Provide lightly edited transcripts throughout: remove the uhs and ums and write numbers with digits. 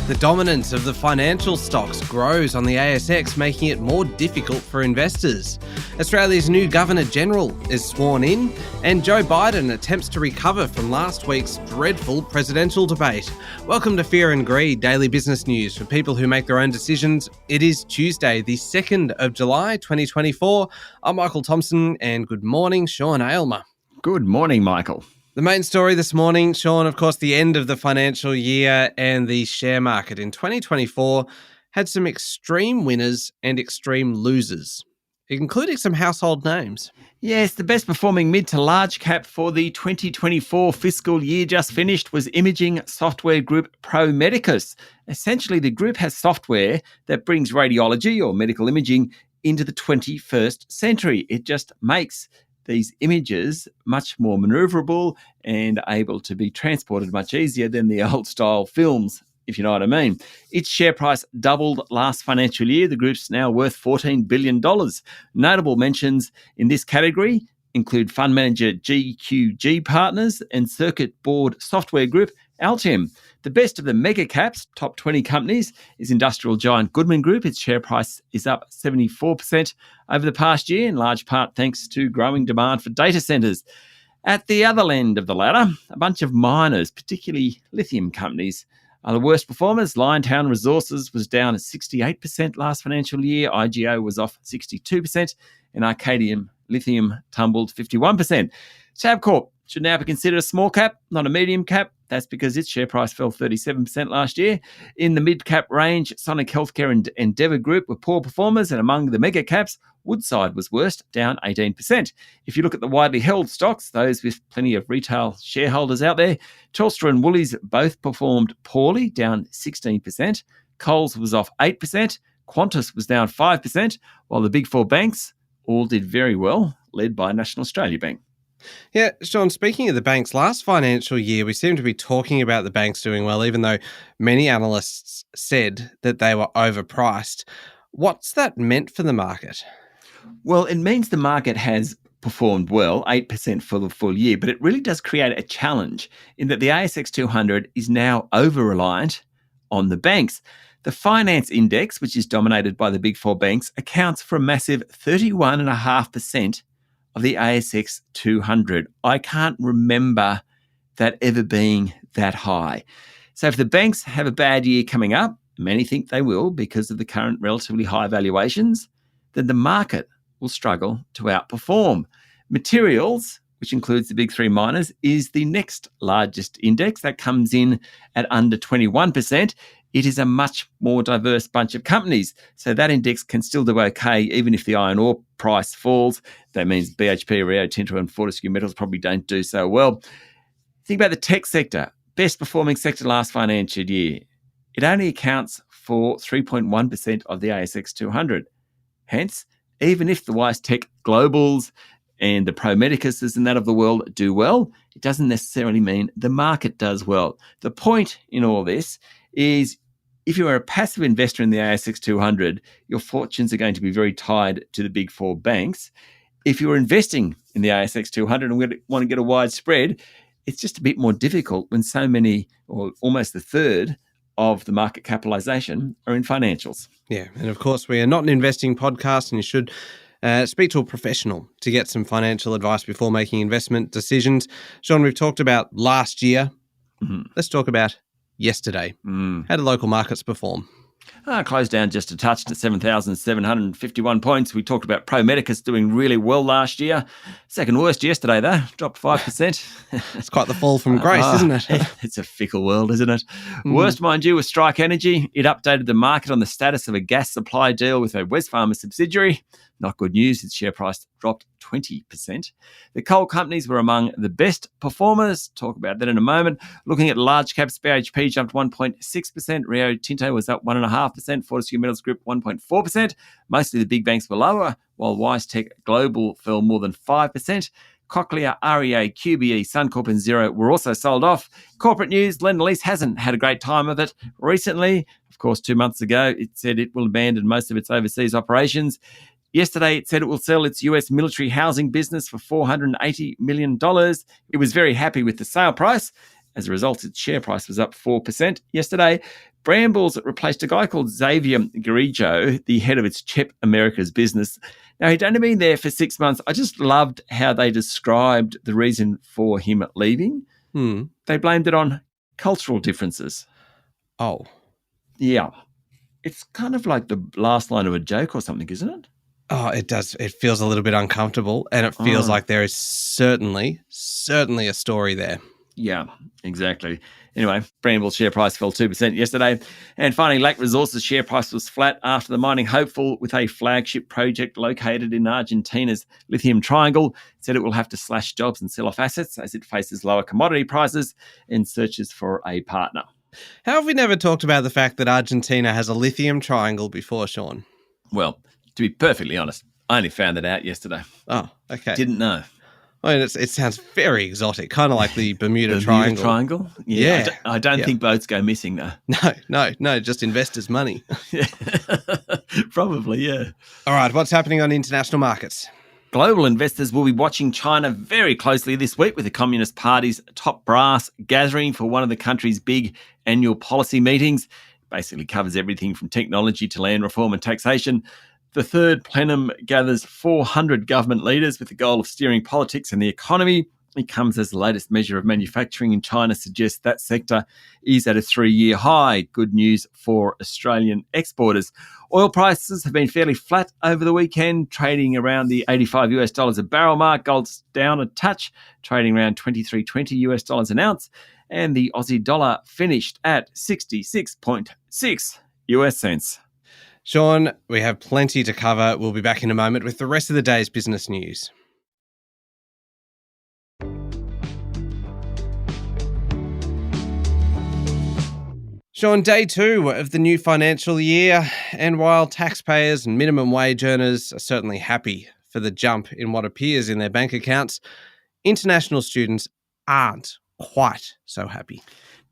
The dominance of the financial stocks grows on the ASX, making it more difficult for investors. Australia's new Governor-General is sworn in, and Joe Biden attempts to recover from last week's dreadful presidential debate. Welcome to Fear and Greed, daily business news for people who make their own decisions. It is Tuesday, the 2nd of July, 2024. I'm Michael Thompson, and good morning, Sean Aylmer. Good morning, Michael. The main story this morning, Sean, of course, the end of the financial year and the share market in 2024 had some extreme winners and extreme losers, including some household names. Yes, the best performing mid to large cap for the 2024 fiscal year just finished was imaging software group Pro Medicus. Essentially, the group has software that brings radiology or medical imaging into the 21st century. It just makes these images much more maneuverable and able to be transported much easier than the old style films, if you know what I mean. Its share price doubled last financial year. The group's now worth $14 billion. Notable mentions in this category include fund manager GQG Partners and circuit board software group Altium. The best of the mega caps, top 20 companies, is industrial giant Goodman Group. Its share price is up 74% over the past year, in large part thanks to growing demand for data centres. At the other end of the ladder, a bunch of miners, particularly lithium companies, are the worst performers. Liontown Resources was down 68% last financial year. IGO was off 62%, and Arcadium Lithium tumbled 51%. Tabcorp should now be considered a small cap, not a medium cap. That's because its share price fell 37% last year. In the mid-cap range, Sonic Healthcare and Endeavour Group were poor performers, and among the mega caps, Woodside was worst, down 18%. If you look at the widely held stocks, those with plenty of retail shareholders out there, Telstra and Woolies both performed poorly, down 16%. Coles was off 8%. Qantas was down 5%, while the big four banks all did very well, led by National Australia Bank. Yeah, Sean, speaking of the banks, last financial year, we seem to be talking about the banks doing well, even though many analysts said that they were overpriced. What's that meant for the market? Well, it means the market has performed well, 8% for the full year, but it really does create a challenge in that the ASX 200 is now over-reliant on the banks. The finance index, which is dominated by the big four banks, accounts for a massive 31.5% of the ASX 200. I can't remember that ever being that high. So if the banks have a bad year coming up, many think they will because of the current relatively high valuations, then the market will struggle to outperform. Materials, which includes the big three miners, is the next largest index. That comes in at under 21%. It is a much more diverse bunch of companies. So that index can still do okay, even if the iron ore price falls. That means BHP, Rio Tinto and Fortescue Metals probably don't do so well. Think about the tech sector, best performing sector last financial year. It only accounts for 3.1% of the ASX 200. Hence, even if the WiseTech Globals and the Pro Medicuses and that of the world do well, it doesn't necessarily mean the market does well. The point in all this is if you are a passive investor in the ASX 200, your fortunes are going to be very tied to the big four banks. If you're investing in the ASX 200 and want to get a wide spread, it's just a bit more difficult when so many, or almost a third, of the market capitalisation are in financials. Yeah, and of course, we are not an investing podcast, and you should speak to a professional to get some financial advice before making investment decisions. Sean, we've talked about last year. Mm-hmm. Let's talk about yesterday. How did local markets perform? Closed down just a touch to 7,751 points. We talked about Pro Medicus doing really well last year. Second worst yesterday, though. Dropped 5%. It's quite the fall from grace, isn't it? It's a fickle world, isn't it? Worst, mind you, was Strike Energy. It updated the market on the status of a gas supply deal with a Wesfarmers subsidiary. Not good news. Its share price dropped 20%. The coal companies were among the best performers. Talk about that in a moment. Looking at large caps, BHP jumped 1.6%. Rio Tinto was up 1.5%. Fortescue Metals Group 1.4%. Mostly the big banks were lower, while WiseTech Global fell more than 5%. Cochlear, REA, QBE, Suncorp and Xero were also sold off. Corporate news, Lendlease hasn't had a great time of it recently. Of course, 2 months ago, it said it will abandon most of its overseas operations. Yesterday, it said it will sell its US military housing business for $480 million. It was very happy with the sale price As a result, its share price was up 4% yesterday. Brambles replaced a guy called Xavier Garijo, the head of its CHEP Americas business. Now, he'd only been there for 6 months. I just loved how they described the reason for him leaving. They blamed it on cultural differences. Oh. Yeah. It's kind of like the last line of a joke or something, isn't it? Oh, it does. It feels a little bit uncomfortable, and it feels like there is certainly a story there. Yeah, exactly. Anyway, Brambles' share price fell 2% yesterday. And finally, Lake Resources' share price was flat after the mining hopeful with a flagship project located in Argentina's Lithium Triangle said it will have to slash jobs and sell off assets as it faces lower commodity prices and searches for a partner. How have we never talked about the fact that Argentina has a lithium triangle before, Sean? Well, to be perfectly honest, I only found that out yesterday. Oh, okay. Didn't know. I mean, it sounds very exotic, kind of like the Bermuda Triangle. Triangle? Yeah. I don't think boats go missing, though. No, just investors' money. Probably, yeah. All right, what's happening on international markets? Global investors will be watching China very closely this week with the Communist Party's top brass gathering for one of the country's big annual policy meetings. Basically covers everything from technology to land reform and taxation. The third plenum gathers 400 government leaders with the goal of steering politics and the economy. It comes as the latest measure of manufacturing in China suggests that sector is at a 3-year high. Good news for Australian exporters. Oil prices have been fairly flat over the weekend, trading around the $85 a barrel mark. Gold's down a touch, trading around $23.20 an ounce. And the Aussie dollar finished at 66.6 US cents. Sean, we have plenty to cover. We'll be back in a moment with the rest of the day's business news. Sean, day 2 of the new financial year, and while taxpayers and minimum wage earners are certainly happy for the jump in what appears in their bank accounts, international students aren't quite so happy.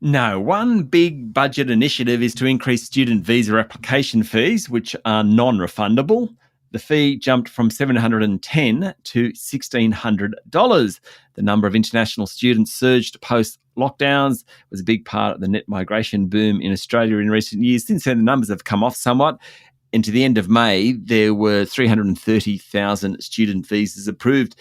No, one big budget initiative is to increase student visa application fees, which are non-refundable. The fee jumped from $710 to $1,600. The number of international students surged post-lockdowns. It was a big part of the net migration boom in Australia in recent years. Since then, the numbers have come off somewhat. And to the end of May, there were 330,000 student visas approved.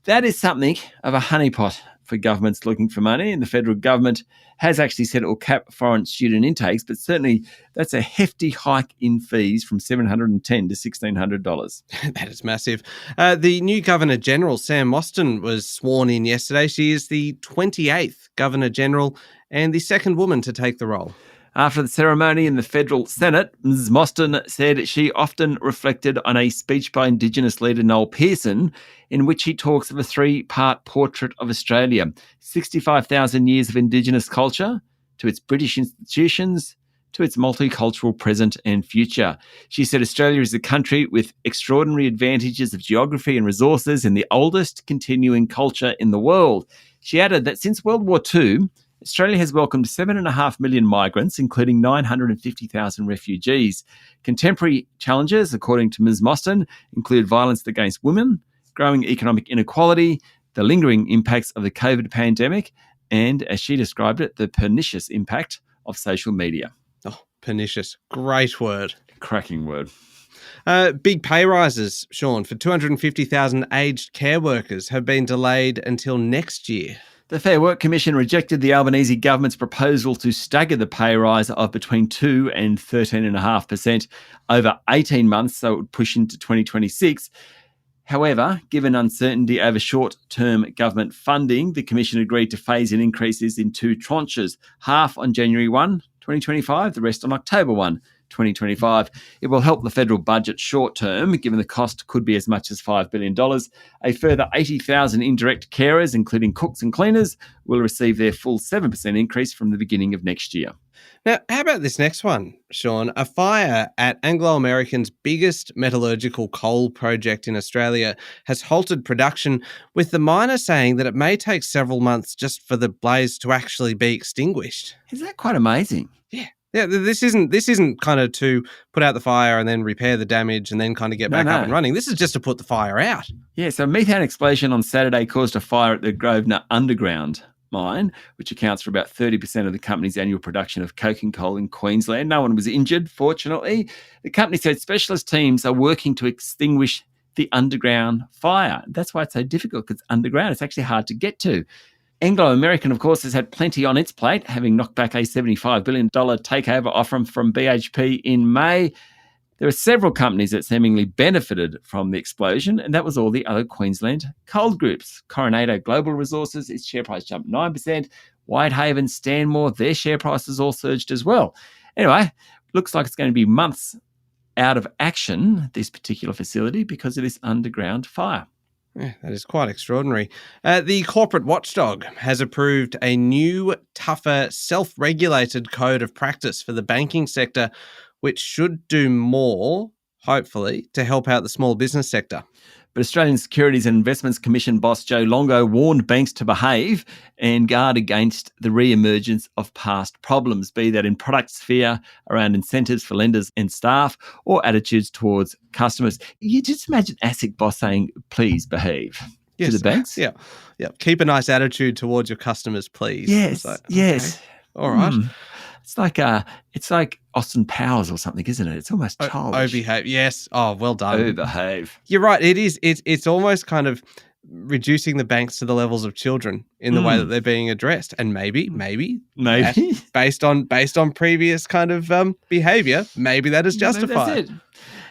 That is something of a honeypot for governments looking for money, and the federal government has actually said it will cap foreign student intakes, but certainly that's a hefty hike in fees from $710 to $1,600. That is massive. The new Governor-General, Sam Mostyn, was sworn in yesterday. She is the 28th Governor-General and the second woman to take the role. After the ceremony in the federal Senate, Ms. Mostyn said she often reflected on a speech by Indigenous leader Noel Pearson, in which he talks of a 3-part portrait of Australia, 65,000 years of Indigenous culture, to its British institutions, to its multicultural present and future. She said Australia is a country with extraordinary advantages of geography and resources and the oldest continuing culture in the world. She added that since World War II, Australia has welcomed 7.5 million migrants, including 950,000 refugees. Contemporary challenges, according to Ms. Mostyn, include violence against women, growing economic inequality, the lingering impacts of the COVID pandemic, and, as she described it, the pernicious impact of social media. Oh, pernicious. Great word. Cracking word. Big pay rises, Sean, for 250,000 aged care workers have been delayed until next year. The Fair Work Commission rejected the Albanese government's proposal to stagger the pay rise of between 2 and 13.5% over 18 months, so it would push into 2026. However, given uncertainty over short-term government funding, the Commission agreed to phase in increases in 2 tranches, half on January 1, 2025, the rest on October 1, 2025. It will help the federal budget short term, given the cost could be as much as $5 billion. A further 80,000 indirect carers, including cooks and cleaners, will receive their full 7% increase from the beginning of next year. Now, how about this next one, Sean? A fire at Anglo-American's biggest metallurgical coal project in Australia has halted production, with the miner saying that it may take several months just for the blaze to actually be extinguished. Is that quite amazing? Yeah, this isn't kind of to put out the fire and then repair the damage and then kind of get back up and running. This is just to put the fire out. Yeah, so a methane explosion on Saturday caused a fire at the Grosvenor Underground mine, which accounts for about 30% of the company's annual production of coking coal in Queensland. No one was injured, fortunately. The company said specialist teams are working to extinguish the underground fire. That's why it's so difficult, because it's underground. It's actually hard to get to. Anglo-American, of course, has had plenty on its plate, having knocked back a $75 billion takeover offer from BHP in May. There are several companies that seemingly benefited from the explosion, and that was all the other Queensland coal groups. Coronado Global Resources, its share price jumped 9%. Whitehaven, Stanmore, their share prices all surged as well. Anyway, looks like it's going to be months out of action, this particular facility, because of this underground fire. Yeah, that is quite extraordinary. The corporate watchdog has approved a new, tougher, self-regulated code of practice for the banking sector, which should do more, hopefully, to help out the small business sector. But Australian Securities and Investments Commission boss Joe Longo warned banks to behave and guard against the re-emergence of past problems, be that in product sphere, around incentives for lenders and staff, or attitudes towards customers. You just imagine ASIC boss saying, please behave to the banks. Yeah. Keep a nice attitude towards your customers, please. Yes, yes. Okay. All right. It's like Austin Powers or something, isn't it? It's almost childish. Behave. Yes. Oh, well done. Behave. You're right. It is. It's almost kind of reducing the banks to the levels of children in the way that they're being addressed. And maybe based on previous kind of behavior, maybe that is justified. That's it.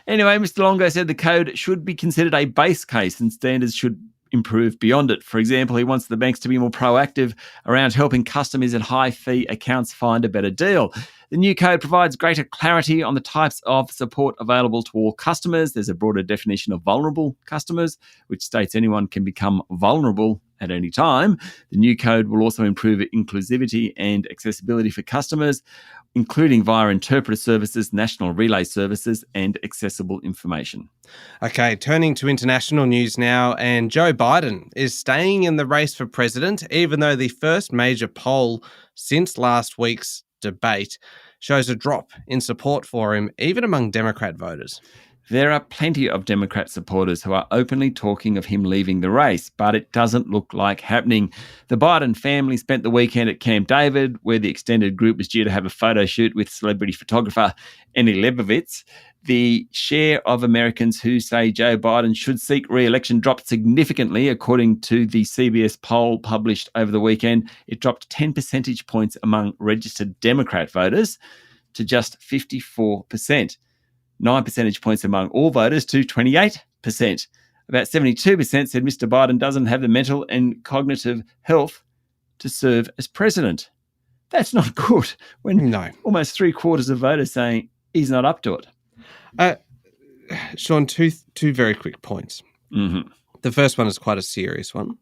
Anyway, Mr. Longo said the code should be considered a base case and standards should improve beyond it. For example, he wants the banks to be more proactive around helping customers in high-fee accounts find a better deal. The new code provides greater clarity on the types of support available to all customers. There's a broader definition of vulnerable customers, which states anyone can become vulnerable at any time. The new code will also improve inclusivity and accessibility for customers, including via interpreter services, national relay services, and accessible information. Okay, turning to international news now, and Joe Biden is staying in the race for president, even though the first major poll since last week's debate shows a drop in support for him, even among Democrat voters. There are plenty of Democrat supporters who are openly talking of him leaving the race, but it doesn't look like happening. The Biden family spent the weekend at Camp David, where the extended group was due to have a photo shoot with celebrity photographer Annie Leibovitz. The share of Americans who say Joe Biden should seek re-election dropped significantly, according to the CBS poll published over the weekend. It dropped 10 percentage points among registered Democrat voters to just 54%. 9 percentage points among all voters to 28%. About 72% said Mr. Biden doesn't have the mental and cognitive health to serve as president. That's not good when almost 3/4 of voters saying he's not up to it. Sean, two very quick points. Mm-hmm. The first one is quite a serious one.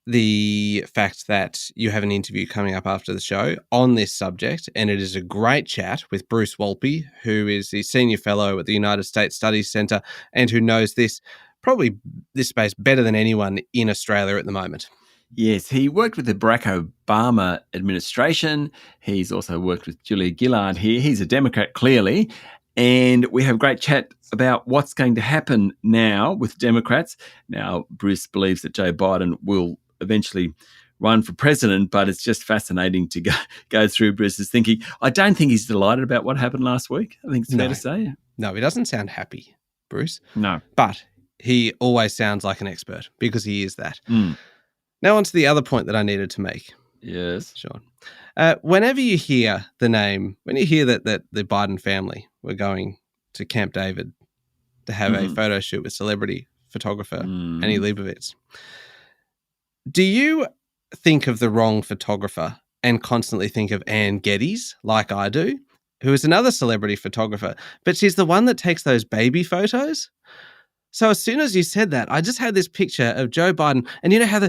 The fact that you have an interview coming up after the show on this subject, and it is a great chat with Bruce Wolpe, who is the senior fellow at the United States Studies Centre and who knows this space better than anyone in Australia at the moment. Yes, he worked with the Barack Obama administration. He's also worked with Julia Gillard here. He's a Democrat, clearly. And we have a great chat about what's going to happen now with Democrats. Now, Bruce believes that Joe Biden will eventually run for president, but it's just fascinating to go through Bruce's thinking. I don't think he's delighted about what happened last week. I think it's fair to say. No, he doesn't sound happy, Bruce. No. But he always sounds like an expert because he is that. Mm. Now on to the other point that I needed to make. Yes. Sean. Whenever you hear the name, when you hear that the Biden family were going to Camp David to have a photo shoot with celebrity photographer Annie Leibovitz, do you think of the wrong photographer and constantly think of Ann Geddes, like I do, who is another celebrity photographer, but she's the one that takes those baby photos? So as soon as you said that, I just had this picture of Joe Biden, and you know how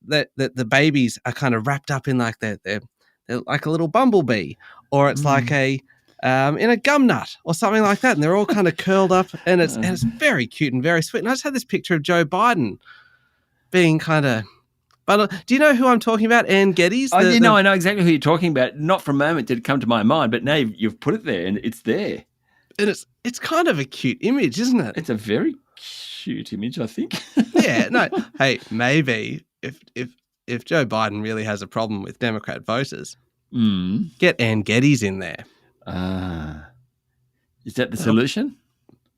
the babies are kind of wrapped up in like they're like a little bumblebee, or it's like a in a gum nut or something like that, and they're all kind of curled up, and it's very cute and very sweet. And I just had this picture of Joe Biden being kind of. But do you know who I'm talking about? Ann Geddes? I know exactly who you're talking about. Not for a moment did it come to my mind, but now you've put it there, and it's there. And it's kind of a cute image, isn't it? It's a very cute image, I think. Yeah, no. Hey, maybe if if Joe Biden really has a problem with Democrat voters, Mm. get Ann Geddes in there. Is that the solution?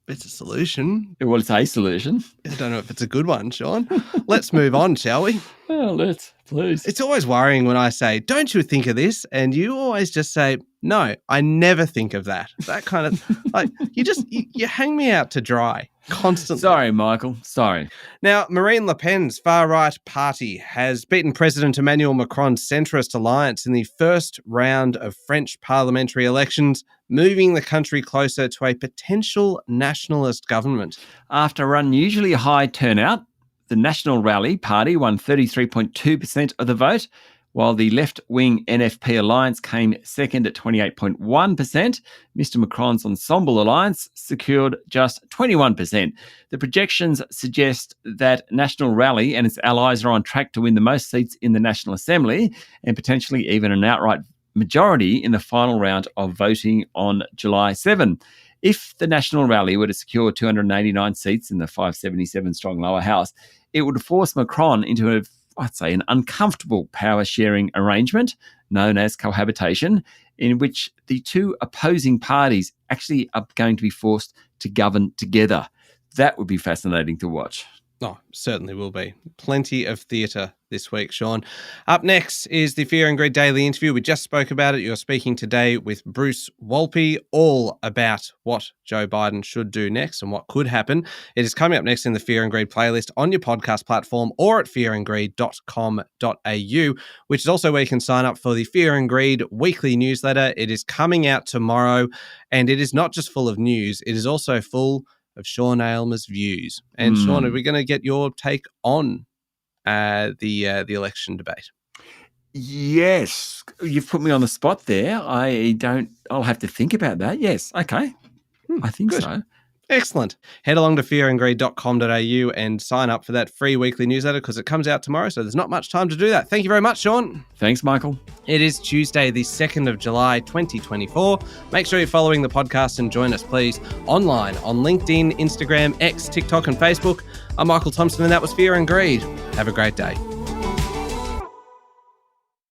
It's a solution. Well, it's a solution. I don't know if it's a good one, Sean. Let's move on, shall we? Oh, let's, please. It's always worrying when I say, don't you think of this? And you always just say, no, I never think of that. That kind of, like, you hang me out to dry constantly. Sorry, Michael. Sorry. Now, Marine Le Pen's far-right party has beaten President Emmanuel Macron's centrist alliance in the first round of French parliamentary elections, moving the country closer to a potential nationalist government. After unusually high turnout, the National Rally Party won 33.2% of the vote, while the left-wing NFP alliance came second at 28.1%. Mr. Macron's Ensemble alliance secured just 21%. The projections suggest that National Rally and its allies are on track to win the most seats in the National Assembly and potentially even an outright majority in the final round of voting on July 7. If the National Rally were to secure 289 seats in the 577-strong lower house, it would force Macron into an uncomfortable power-sharing arrangement known as cohabitation, in which the two opposing parties actually are going to be forced to govern together. That would be fascinating to watch. Oh, certainly will be. Plenty of theatre this week, Sean. Up next is the Fear and Greed Daily interview. We just spoke about it. You're speaking today with Bruce Wolpe, all about what Joe Biden should do next and what could happen. It is coming up next in the Fear and Greed playlist on your podcast platform or at fearandgreed.com.au, which is also where you can sign up for the Fear and Greed weekly newsletter. It is coming out tomorrow, and it is not just full of news, it is also full of Sean Aylmer's views. And Sean, are we going to get your take on the election debate? Yes. You've put me on the spot there. I'll have to think about that. Yes. Okay. I think good. So. Excellent. Head along to fearandgreed.com.au and sign up for that free weekly newsletter because it comes out tomorrow, so there's not much time to do that. Thank you very much, Sean. Thanks, Michael. It is Tuesday, the 2nd of July, 2024. Make sure you're following the podcast and join us, please, online on LinkedIn, Instagram, X, TikTok, and Facebook. I'm Michael Thompson, and that was Fear and Greed. Have a great day.